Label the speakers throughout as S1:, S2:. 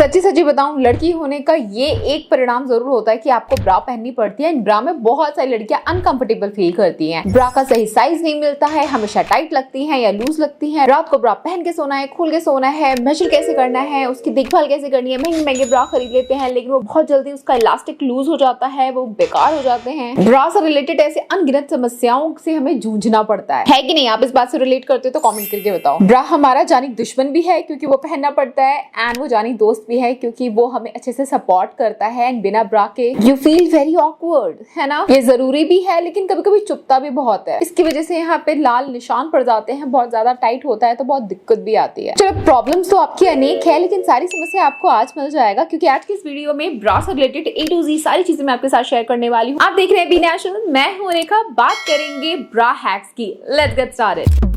S1: सच्ची सच्ची बताऊं, लड़की होने का ये एक परिणाम जरूर होता है कि आपको ब्रा पहननी पड़ती है। ब्रा में बहुत सारी लड़कियां अनकंफर्टेबल फील करती हैं। ब्रा का सही साइज नहीं मिलता है, हमेशा टाइट लगती है या लूज लगती है। रात को ब्रा पहन के सोना है, खोल के सोना है, मेजर कैसे करना है, उसकी देखभाल कैसे करनी है। महंगे महंगे ब्रा खरीद लेते हैं, लेकिन वो बहुत जल्दी उसका इलास्टिक लूज हो जाता है, वो बेकार हो जाते हैं। ब्रा से रिलेटेड ऐसे अनगिनत समस्याओं से हमें जूझना पड़ता है कि नहीं? आप इस बात से रिलेट करते हो तो कमेंट करके बताओ। ब्रा हमारा जानी दुश्मन भी है क्योंकि वो पहनना पड़ता है, एंड वो जानी दोस्त भी है क्योंकि वो हमें अच्छे से सपोर्ट करता है। एंड बिना ब्रा के यू फील वेरी ऑकवर्ड, है ना? ये जरूरी भी है, लेकिन कभी कभी चुभता भी बहुत है। इसकी वजह से यहाँ पे लाल निशान पड़ जाते हैं, बहुत ज्यादा टाइट होता है तो बहुत दिक्कत भी आती है। चलो, प्रॉब्लम्स तो आपकी अनेक है, लेकिन सारी समस्या आपको आज मिल जाएगा क्योंकि आज की इस वीडियो में ब्रा से रिलेटेड A to Z सारी चीजें मैं आपके साथ शेयर करने वाली हूँ। आप देख रहे हैं बी नेशनल, मैं हूं रेखा। बात करेंगे ब्रा हैक्स की। Let's get started.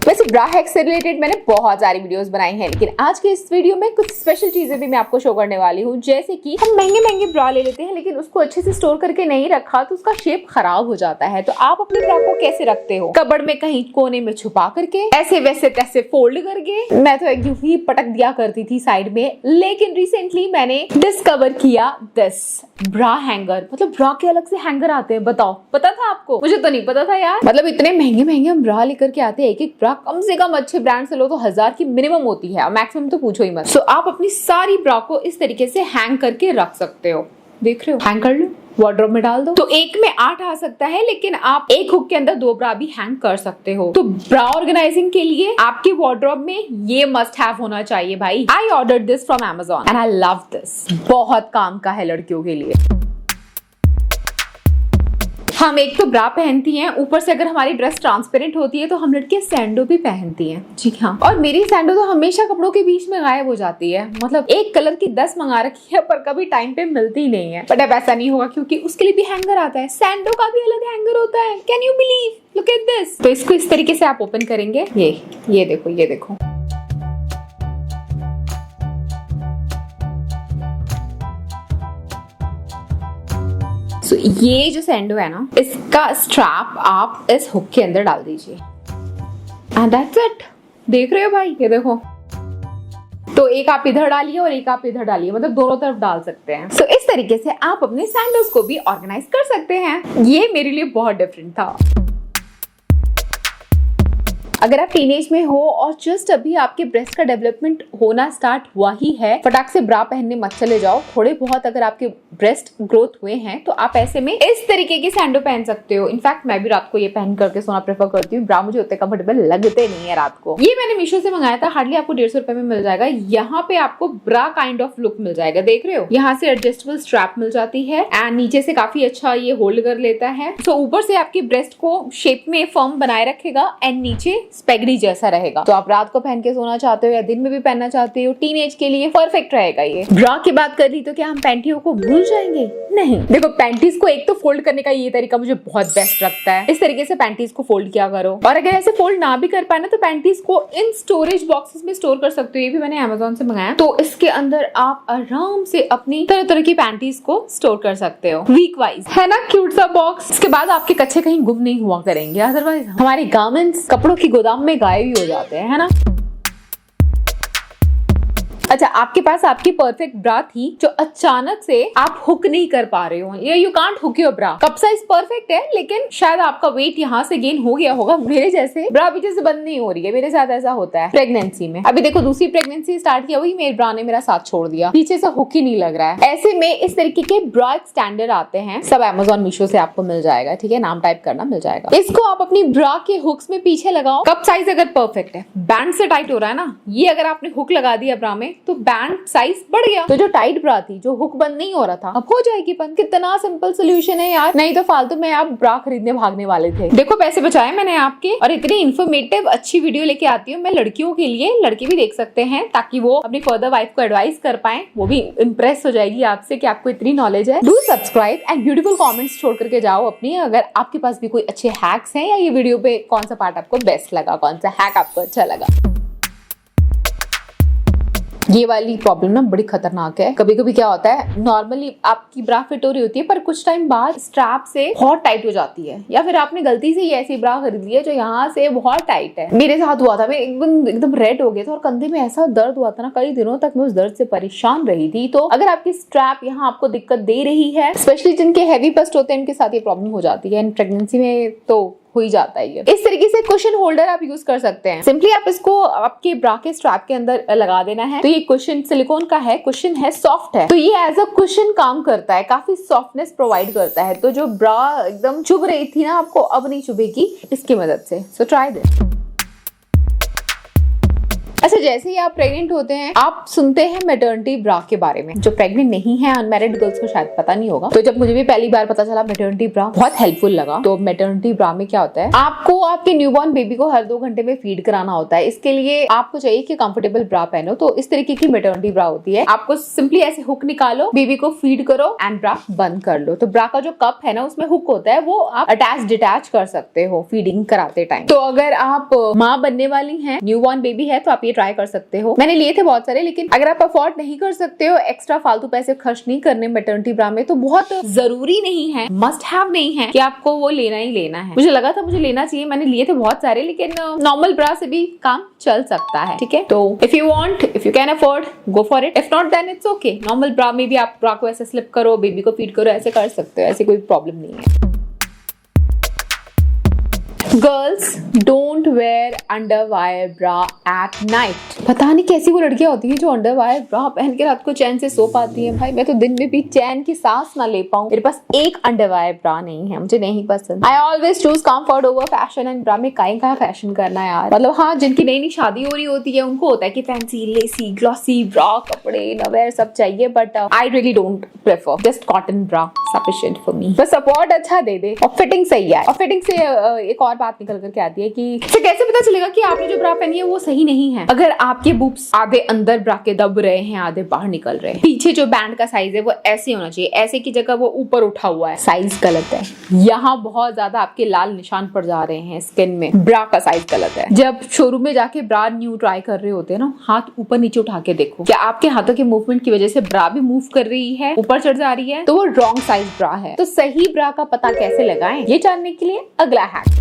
S1: वैसे ब्रा हैक्स से रिलेटेड मैंने बहुत सारी वीडियोस बनाई हैं, लेकिन आज के इस वीडियो में कुछ स्पेशल चीजें भी मैं आपको शो करने वाली हूँ। जैसे कि हम महंगे महंगे ब्रा ले लेते हैं, लेकिन उसको अच्छे से स्टोर करके नहीं रखा तो उसका शेप खराब हो जाता है। तो आप अपने ब्रा को कैसे रखते हो? कबर्ड में कहीं कोने में छुपा करके, ऐसे वैसे तैसे फोल्ड करके? मैं तो यूं ही पटक दिया करती थी साइड में, लेकिन रिसेंटली मैंने डिस्कवर किया दिस ब्रा हैंगर। मतलब ब्रा के अलग से हैंगर आते हैं, बताओ पता था आपको? मुझे तो नहीं पता था यार। मतलब इतने महंगे महंगे हम ब्रा लेकर के आते हैं, एक ब्रा कम से कम अच्छे ब्रांड से लो तो 1000 की मिनिमम होती है, मैक्सिमम तो पूछो ही मत। सो आप अपनी सारी ब्रा को इस तरीके से हैंग करके रख सकते हो। देख रहे हो? हैंग कर लो, वार्डरोब में डाल दो। तो एक में 8 आ सकता है, लेकिन आप एक हुक के अंदर 2 ब्रा भी हैंग कर सकते हो। तो ब्रा ऑर्गेनाइजिंग के लिए आपके वार्डरोब में ये मस्ट हैव होना चाहिए भाई। I ordered this from Amazon and I love this. बहुत काम का है लड़कियों के लिए। हम एक तो ब्रा पहनती हैं, ऊपर से अगर हमारी ड्रेस ट्रांसपेरेंट होती है तो हम लड़कियां सैंडो भी पहनती हैं। जी हाँ, और मेरी सैंडो तो हमेशा कपड़ों के बीच में गायब हो जाती है। मतलब एक कलर की 10 मंगा रखी है पर कभी टाइम पे मिलती नहीं है। बट अब ऐसा नहीं होगा क्योंकि उसके लिए भी हैंगर आता है। सैंडो का भी अलग हैंगर होता है। Can you believe? Look at this. तो इसको इस तरीके से आप ओपन करेंगे। ये देखो, ये देखो। So, ये जो सैंडो है ना, इसका स्ट्रैप आप इस हुक के अंदर डाल दीजिए एंड दैट्स इट। देख रहे हो भाई? ये देखो। तो एक आप इधर डालिए और एक आप इधर डालिए, मतलब दोनों तरफ डाल सकते हैं। सो इस तरीके से आप अपने सैंडोज को भी ऑर्गेनाइज कर सकते हैं। ये मेरे लिए बहुत डिफरेंट था। अगर आप टीनेज में हो और जस्ट अभी आपके ब्रेस्ट का डेवलपमेंट होना स्टार्ट हुआ ही है, फटाक से ब्रा पहनने मत चले जाओ। थोड़े बहुत अगर आपके ब्रेस्ट ग्रोथ हुए हैं तो आप ऐसे में इस तरीके की सैंडो पहन सकते हो। इनफैक्ट मैं भी रात को ये पहन करके सोना प्रेफर करती हूँ। ब्रा मुझे उतने कंफर्टेबल लगते नहीं है रात को। ये मैंने मीशो से मंगाया था, हार्डली आपको 150 रुपए में मिल जाएगा। यहाँ पे आपको ब्रा काइंड ऑफ लुक मिल जाएगा। देख रहे हो? यहाँ से एडजस्टेबल स्ट्रैप मिल जाती है एंड नीचे से काफी अच्छा ये होल्ड कर लेता है। तो ऊपर से आपके ब्रेस्ट को शेप में फर्म बनाए रखेगा एंड नीचे स्पेगडी जैसा रहेगा। तो आप रात को पहन के सोना चाहते हो या दिन में भी पहनना चाहते हो, टीनेज के लिए परफेक्ट रहेगा ये। ब्रा की बात कर ली तो क्या हम पैंटियों को भूल जाएंगे? नहीं। देखो, पैंटीज को एक तो फोल्ड करने का ये तरीका मुझे बहुत बेस्ट लगता है। इस तरीके से पैंटीज को फोल्ड किया करो, और अगर ऐसे फोल्ड ना भी कर पाए ना तो पैंटीज को इन स्टोरेज बॉक्सेस में स्टोर कर सकते हो। ये भी मैंने Amazon से मंगाया। तो इसके अंदर आप आराम से अपनी तरह तरह की पैंटीज को स्टोर कर सकते हो वीक वाइज, है ना? क्यूट सा बॉक्स। इसके बाद आपके कच्चे कहीं गुम नहीं हुआ करेंगे, अदरवाइज हमारे गारमेंट्स कपड़ों की गोदाम में गायब ही हो जाते हैं, है ना? अच्छा, आपके पास आपकी परफेक्ट ब्रा थी जो अचानक से आप हुक नहीं कर पा रहे हो, ये you can't hook your bra. Cup size perfect है, लेकिन शायद आपका वेट यहाँ से गेन हो गया होगा। मेरे जैसे ब्रा पीछे से बंद नहीं हो रही है। मेरे साथ ऐसा होता है प्रेगनेंसी में। अभी देखो, दूसरी प्रेगनेंसी स्टार्ट किया, वही मेरे ब्रा ने मेरा साथ छोड़ दिया। पीछे से हुक ही नहीं लग रहा है। ऐसे में इस तरीके के ब्रा एक्सटेंडर आते हैं, सब Amazon मीशो से आपको मिल जाएगा। ठीक है, नाम टाइप करना, मिल जाएगा। इसको आप अपनी ब्रा के हुक्स में पीछे लगाओ। कप साइज अगर परफेक्ट है, बैंड से टाइट हो रहा है ना, ये अगर आपने हुक लगा दिया ब्रा में तो बैंड साइज बढ़ गया। तो जो टाइट ब्रा थी, जो हुक बंद नहीं हो रहा था, अब हो जाएगी बंद। कितना सिंपल सोल्यूशन है यार। नहीं तो फालतू में आप ब्रा खरीदने भागने वाले थे। देखो, पैसे बचाए मैंने आपके, और इतनी इन्फॉर्मेटिव अच्छी वीडियो लेके आती हूँ मैं लड़कियों के लिए। लड़के भी देख सकते हैं ताकि वो अपनी फर्दर वाइफ को एडवाइस कर पाए। वो भी इंप्रेस हो जाएगी आपसे कि आपको इतनी नॉलेज है। Do subscribe and beautiful comments छोड़ करके जाओ अपनी, अगर आपके पास भी कोई अच्छे हैक्स हैं, या ये वीडियो पे कौन सा पार्ट आपको बेस्ट लगा, कौन सा हैक आपको अच्छा लगा। ये वाली प्रॉब्लम ना बड़ी खतरनाक है। कभी कभी क्या होता है, नॉर्मली आपकी ब्रा फिट हो रही होती है पर कुछ टाइम बाद स्ट्रैप से बहुत टाइट हो जाती है, या फिर आपने गलती से ही ऐसी ब्रा खरीद ली है जो यहाँ से बहुत टाइट है। मेरे साथ हुआ था, मैं एकदम रेड हो गया था और कंधे में ऐसा दर्द हुआ था ना, कई दिनों तक मैं उस दर्द से परेशान रही थी। तो अगर आपकी स्ट्रैप यहाँ आपको दिक्कत दे रही है, स्पेशली जिनके हैवी बस्ट होते हैं उनके साथ ये प्रॉब्लम हो जाती है, प्रेगनेंसी में तो हो ही जाता है। इस तरीके से कुशन होल्डर आप यूज कर सकते हैं। सिंपली आप इसको आपके ब्रा के स्ट्रैप के अंदर लगा देना है। तो ये कुशन सिलिकॉन का है, कुशन है, सॉफ्ट है, तो ये एज अ कुशन काम करता है, काफी सॉफ्टनेस प्रोवाइड करता है। तो जो ब्रा एकदम चुभ रही थी ना आपको, अब नहीं चुभेगी इसकी मदद से। So try this. अच्छा, जैसे ही आप प्रेग्नेंट होते हैं आप सुनते हैं मैटरनिटी ब्रा के बारे में। जो प्रेग्नेंट नहीं है, अनमैरिड गर्ल्स को शायद पता नहीं होगा। तो जब मुझे भी पहली बार पता चला मैटरनिटी ब्रा, बहुत हेल्पफुल लगा। तो मैटरनिटी ब्रा में क्या होता है, आपको आपके न्यूबॉर्न बेबी को हर 2 घंटे में फीड कराना होता है। इसके लिए आपको चाहिए कि कंफर्टेबल ब्रा पहनो। तो इस तरीके की मैटरनिटी ब्रा होती है। आपको सिंपली ऐसे हुक निकालो, बेबी को फीड करो एंड ब्रा बंद कर लो। तो ब्रा का जो कप है ना, उसमें हुक होता है, वो आप अटैच डिटैच कर सकते हो फीडिंग कराते टाइम। तो अगर आप माँ बनने वाली हैं, न्यूबॉर्न बेबी है, तो आप ये ट्राई कर सकते हो। मैंने लिए थे बहुत सारे, लेकिन अगर आप अफोर्ड नहीं कर सकते हो, एक्स्ट्रा फालतू पैसे खर्च नहीं करने मैटरनिटी ब्रा में, तो बहुत जरूरी नहीं है, मस्ट हैव नहीं है कि आपको वो लेना ही लेना है। मुझे लगा था मुझे लेना चाहिए, मैंने लिए थे बहुत सारे, लेकिन नॉर्मल ब्रा से भी काम चल सकता है। ठीक है, तो if you want, if you can afford, go for it. If not then it's okay. Normal bra में भी आप ब्रा को ऐसे स्लिप करो, बेबी को फीड करो, ऐसे कर सकते हो, ऐसे कोई प्रॉब्लम नहीं है। Girls don't wear underwire bra at night. पता नहीं कैसी वो लड़कियां होती हैं जो अंडरवायर ब्रा पहन के रात को चैन से सो पाती हैं। भाई मैं तो दिन में भी चैन की सांस ना ले पाऊं। मेरे पास एक अंडरवायर ब्रा नहीं है, मुझे नहीं पसंद। I always choose comfort over fashion, and bra में का फैशन करना है यार। मतलब हाँ, जिनकी नई नई शादी हो रही होती है उनको होता है कि फैंसी लेसी ग्लॉसी ब्रा, कपड़े नवेयर सब चाहिए, but I really don't prefer. Just cotton bra sufficient for me. बस सपोर्ट अच्छा दे दे और फिटिंग सही है। और फिटिंग से एक और बात निकल करके आती है कि इसे कैसे पता चलेगा कि आपने जो ब्रा पहनी है वो सही नहीं है। अगर आपके बूब्स आधे अंदर ब्रा के दब रहे हैं, आधे बाहर निकल रहे हैं, पीछे जो बैंड का साइज है वो ऐसे होना चाहिए, ऐसे की जगह वो ऊपर उठा हुआ है, साइज गलत है। यहाँ बहुत ज्यादा आपके लाल निशान पड़ जा रहे हैं स्किन में, ब्रा का साइज गलत है। जब शोरूम में जाके ब्रा न्यू ट्राई कर रहे होते हैं ना, हाथ ऊपर नीचे उठा के देखो, क्या आपके हाथों के मूवमेंट की वजह से ब्रा भी मूव कर रही है, ऊपर चढ़ जा रही है, तो वो रॉन्ग साइज ब्रा है। तो सही ब्रा का पता कैसे लगाएं, ये जानने के लिए अगला हैक।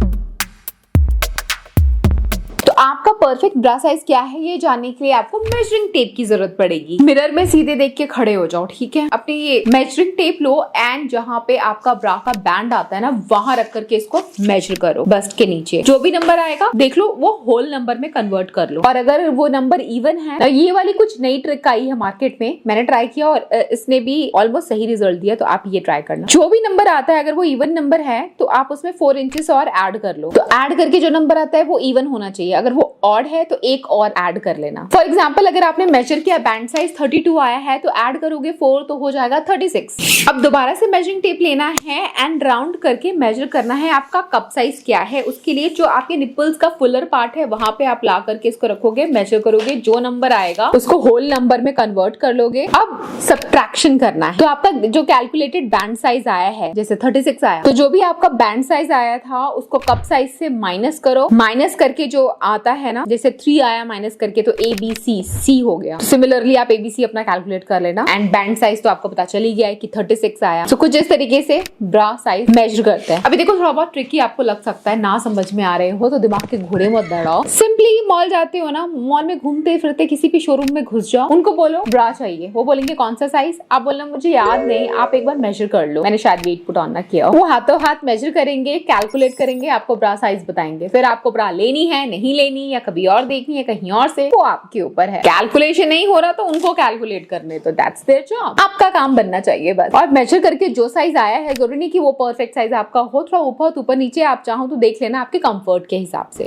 S1: आपका परफेक्ट ब्रा साइज क्या है ये जानने के लिए आपको मेजरिंग टेप की जरूरत पड़ेगी। मिरर में सीधे देख के खड़े हो जाओ, ठीक है। अपनी ये मेजरिंग टेप लो एंड जहाँ पे आपका ब्रा का बैंड आता है ना, वहां रख करके इसको मेजर करो। बस्ट के नीचे जो भी नंबर आएगा देख लो, वो होल नंबर में कन्वर्ट कर लो। और अगर वो नंबर इवन है, ये वाली कुछ नई ट्रिक आई है मार्केट में, मैंने ट्राई किया और इसने भी ऑलमोस्ट सही रिजल्ट दिया, तो आप ये ट्राई करना। जो भी नंबर आता है अगर वो इवन नंबर है तो आप उसमें 4 इंचेस और ऐड कर लो। तो ऐड करके जो नंबर आता है वो इवन होना चाहिए। अगर वो ऑड है तो एक और ऐड कर लेना। फॉर एग्जांपल अगर आपने मेजर किया बैंड साइज 32 आया है, तो ऐड करोगे 4 तो हो जाएगा 36। अब दोबारा से मेजरिंग टेप लेना है एंड राउंड करके मेजर करना है आपका कप साइज क्या है। उसके लिए जो आपके निपल्स का फुलर पार्ट है वहां पे आप ला करके इसको रखोगे, मेजर करोगे, जो नंबर आएगा उसको होल नंबर में कन्वर्ट कर लोगे। अब सब्ट्रैक्शन करना है। तो आपका जो कैलकुलेटेड बैंड साइज आया है, जैसे 36 आया, तो जो भी आपका बैंड साइज आया था उसको कप साइज से माइनस करो। माइनस करके जो आता है ना, जैसे 3 आया माइनस करके तो ABC C हो गया। तो सिमिलरली आप ABC अपना कैलकुलेट कर लेना एंड बैंड साइज तो आपको पता चल ही गया है कि 36 आया। तो कुछ इस तरीके से ब्रा साइज मेजर करते हैं। अभी देखो थोड़ा बहुत ट्रिकी आपको लग सकता है, ना समझ में आ रहे हो तो दिमाग के घोड़े मत दौड़ाओ। सिंपली मॉल जाते हो ना, मॉल में घूमते फिरते किसी भी शोरूम में घुस जाओ, उनको बोलो ब्रा चाहिए, वो बोलेंगे कौन सा साइज, आप बोलना मुझे याद नहीं, आप एक बार मेजर कर लो, मैंने शायद वेट पुट ऑन ना किया। वो हाथों हाथ मेजर करेंगे, कैलकुलेट करेंगे, आपको ब्रा साइज बताएंगे। फिर आपको ब्रा लेनी है नहीं लेनी या कभी और देखनी है कहीं और से, वो आपके ऊपर है। कैलकुलेशन नहीं हो रहा तो उनको कैलकुलेट करने, तो दैट्स देयर जॉब। आपका काम बनना चाहिए बस। और मेजर करके जो साइज आया है, जरूरी नहीं कि वो परफेक्ट साइज आपका हो, थोड़ा ऊपर नीचे आप चाहो तो देख लेना आपके कंफर्ट के हिसाब से।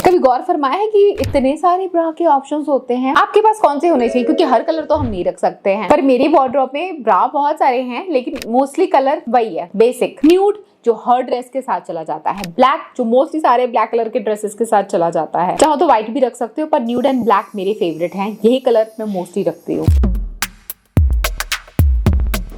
S1: कभी गौर फरमाया है कि इतने सारे ब्रा के ऑप्शंस होते हैं, आपके पास कौन से होने चाहिए? क्योंकि हर कलर तो हम नहीं रख सकते हैं, पर मेरे वार्डरोब में ब्रा बहुत सारे हैं, लेकिन मोस्टली कलर वही है, बेसिक न्यूड जो हर ड्रेस के साथ चला जाता है, ब्लैक जो मोस्टली सारे ब्लैक कलर के ड्रेसेस के साथ चला जाता है, चाहो तो व्हाइट भी रख सकते हो, पर न्यूड एंड ब्लैक मेरे फेवरेट हैं, यही कलर मैं मोस्टली रखती हूँ।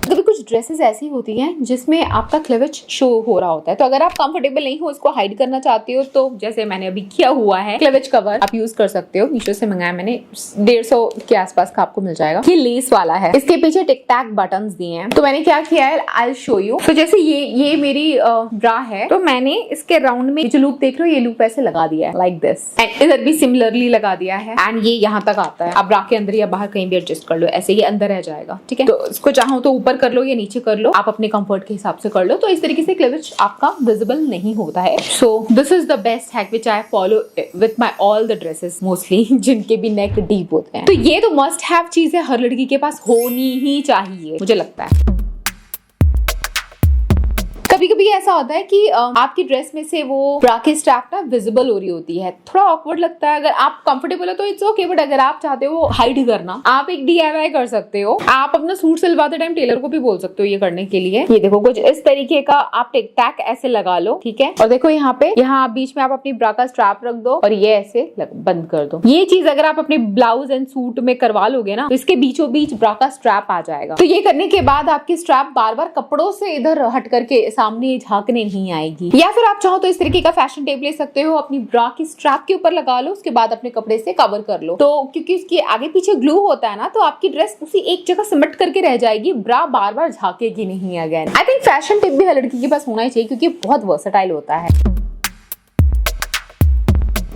S1: कभी कुछ ड्रेसेस ऐसी होती हैं जिसमें आपका क्लीवेज शो हो रहा होता है, तो अगर आप कंफर्टेबल नहीं हो इसको हाइड करना चाहते हो तो जैसे मैंने अभी किया हुआ है क्लीवेज कवर आप यूज कर सकते हो। मीशो से मंगाया मैंने, 150 के आसपास का आपको मिल जाएगा। ये लेस वाला है, इसके पीछे टिक टैक बटन्स दिए हैं। तो मैंने क्या किया है, आई विल शो यू। तो जैसे ये मेरी ब्रा है, तो मैंने इसके राउंड में जो लूप देख रहे हो ये लूप ऐसे लगा दिया है लाइक दिस, एंड इधर भी सिमिलरली लगा दिया है, एंड ये यहाँ तक आता है। आप ब्रा के अंदर या बाहर कहीं भी एडजस्ट कर लो, ऐसे ये अंदर रह जाएगा, ठीक है। तो इसको चाहो तो ऊपर कर लो या नीचे कर लो, आप अपने कंफर्ट के हिसाब से कर लो। तो इस तरीके से क्लीवेज आपका विजिबल नहीं होता है। So this is the best hack which I follow with my all the dresses mostly जिनके भी नेक डीप होते हैं। तो ये तो मस्ट हैव चीज है, हर लड़की के पास होनी ही चाहिए मुझे लगता है। कभी कभी ऐसा होता है कि आपकी ड्रेस में से वो ब्रा की स्ट्रैप ना विजिबल हो रही होती है, थोड़ा ऑकवर्ड लगता है। अगर आप कंफर्टेबल हो तो इट्स ओके, बट अगर आप चाहते हो हाइड करना, आप एक DIY कर सकते हो। आप अपना सूट सिलवाते टाइम टेलर को भी बोल सकते हो ये करने के लिए। ये देखो कुछ इस तरीके का आप टिक टैक ऐसे लगा लो, ठीक है। और देखो यहाँ पे, यहाँ बीच में आप अपनी ब्रा का स्ट्रैप रख दो और ये ऐसे बंद कर दो। ये चीज अगर आप अपने ब्लाउज एंड सूट में करवा लोगे ना, तो इसके बीचों बीच ब्रा का स्ट्रैप आ जाएगा। तो ये करने के बाद आपकी स्ट्रैप बार बार कपड़ों से इधर हट करके सामने झांकने नहीं आएगी। या फिर आप चाहो तो इस तरीके का फैशन टेप ले सकते हो, अपनी ब्रा की स्ट्रैप के ऊपर लगा लो, उसके बाद अपने कपड़े से कवर कर लो। तो क्योंकि उसके आगे पीछे ग्लू होता है ना, तो आपकी ड्रेस उसी एक जगह सिमट करके रह जाएगी, ब्रा बार बार झांकेगी नहीं again. I think fashion tape भी हर लड़की के पास होना ही चाहिए क्योंकि बहुत वर्सेटाइल होता है।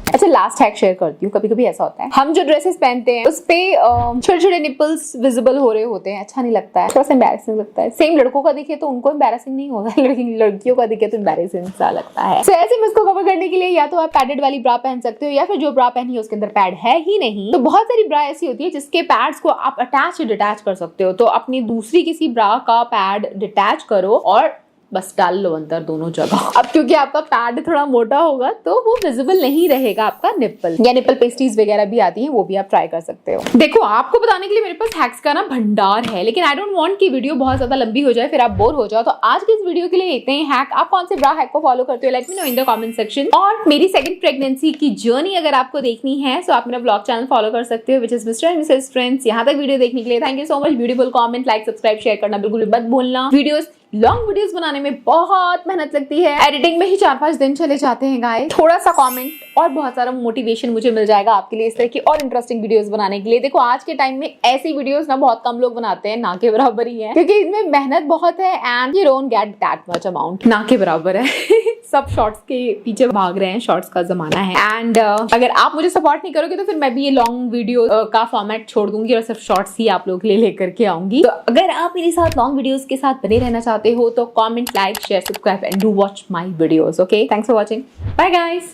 S1: अच्छा, लास्ट हैक शेयर करती हूँ। कभी कभी ऐसा होता है हम जो ड्रेसेस पहनते हैं उस पे छोटे छोटे निपल्स विजिबल हो रहे होते हैं, अच्छा नहीं लगता है, थोड़ा सा एम्बैरेसिंग लगता है। सेम लड़कों का दिखे तो उनको एम्बैरेसिंग नहीं होता है, लड़कियों का दिखे तो एम्बैरेसिंग सा लगता है। तो ऐसे में इसको कवर करने के लिए या तो आप पैडेड वाली ब्रा पहन सकते हो, या फिर जो ब्रा पहनी है उसके अंदर पैड है ही नहीं। तो बहुत सारी ब्रा ऐसी होती है जिसके पैड्स को आप अटैच डिटैच कर सकते हो। तो अपनी दूसरी किसी ब्रा का पैड डिटैच करो और बस डाल लो अंदर दोनों जगह। अब क्योंकि आपका पैड थोड़ा मोटा होगा तो वो विजिबल नहीं रहेगा आपका निप्पल, या निप्पल पेस्ट्रीज वगैरह भी आती हैं, वो भी आप ट्राई कर सकते हो। देखो, आपको बताने के लिए मेरे पास हैक्स का ना भंडार है, लेकिन आई डोंट वांट कि वीडियो बहुत ज्यादा लंबी हो जाए, फिर आप बोर हो जाओ। तो आज के इस वीडियो के लिए इतने ही हैक। आप कौन से ब्रा हैक को फॉलो करते हो, let me know in the comment section. और मेरी सेकंड प्रेगनेंसी की जर्नी अगर आपको देखनी है तो आप मेरा ब्लॉग चैनल फॉलो कर सकते हो, which is mister and Mrs friends. यहाँ तक वीडियो देखने के लिए thank you so much. Beautiful comment, like, subscribe, share करना बिल्कुल भी मत भूलना। वीडियोस लॉन्ग वीडियोस बनाने में बहुत मेहनत लगती है, एडिटिंग में ही 4-5 दिन चले जाते हैं गाइस। थोड़ा सा कमेंट और बहुत सारा मोटिवेशन मुझे मिल जाएगा आपके लिए इस तरह की और इंटरेस्टिंग वीडियोस बनाने के लिए। देखो, आज के टाइम में ऐसी वीडियोस ना बहुत कम लोग बनाते हैं, ना के बराबर ही है, क्योंकि इसमें मेहनत बहुत है and you don't get that much amount. ना के बराबर है सब शॉर्ट्स के पीछे भाग रहे हैं, शॉर्ट्स का जमाना है। एंड अगर आप मुझे सपोर्ट नहीं करोगे तो फिर मैं भी ये लॉन्ग वीडियो का फॉर्मेट छोड़ दूंगी और सिर्फ शॉर्ट्स ही आप लोग के लिए लेकर के आऊंगी। तो अगर आप मेरे साथ लॉन्ग वीडियोस के साथ बने रहना चाहते हो तो comment, like, share, subscribe and do watch my videos. Okay, thanks for watching, bye guys.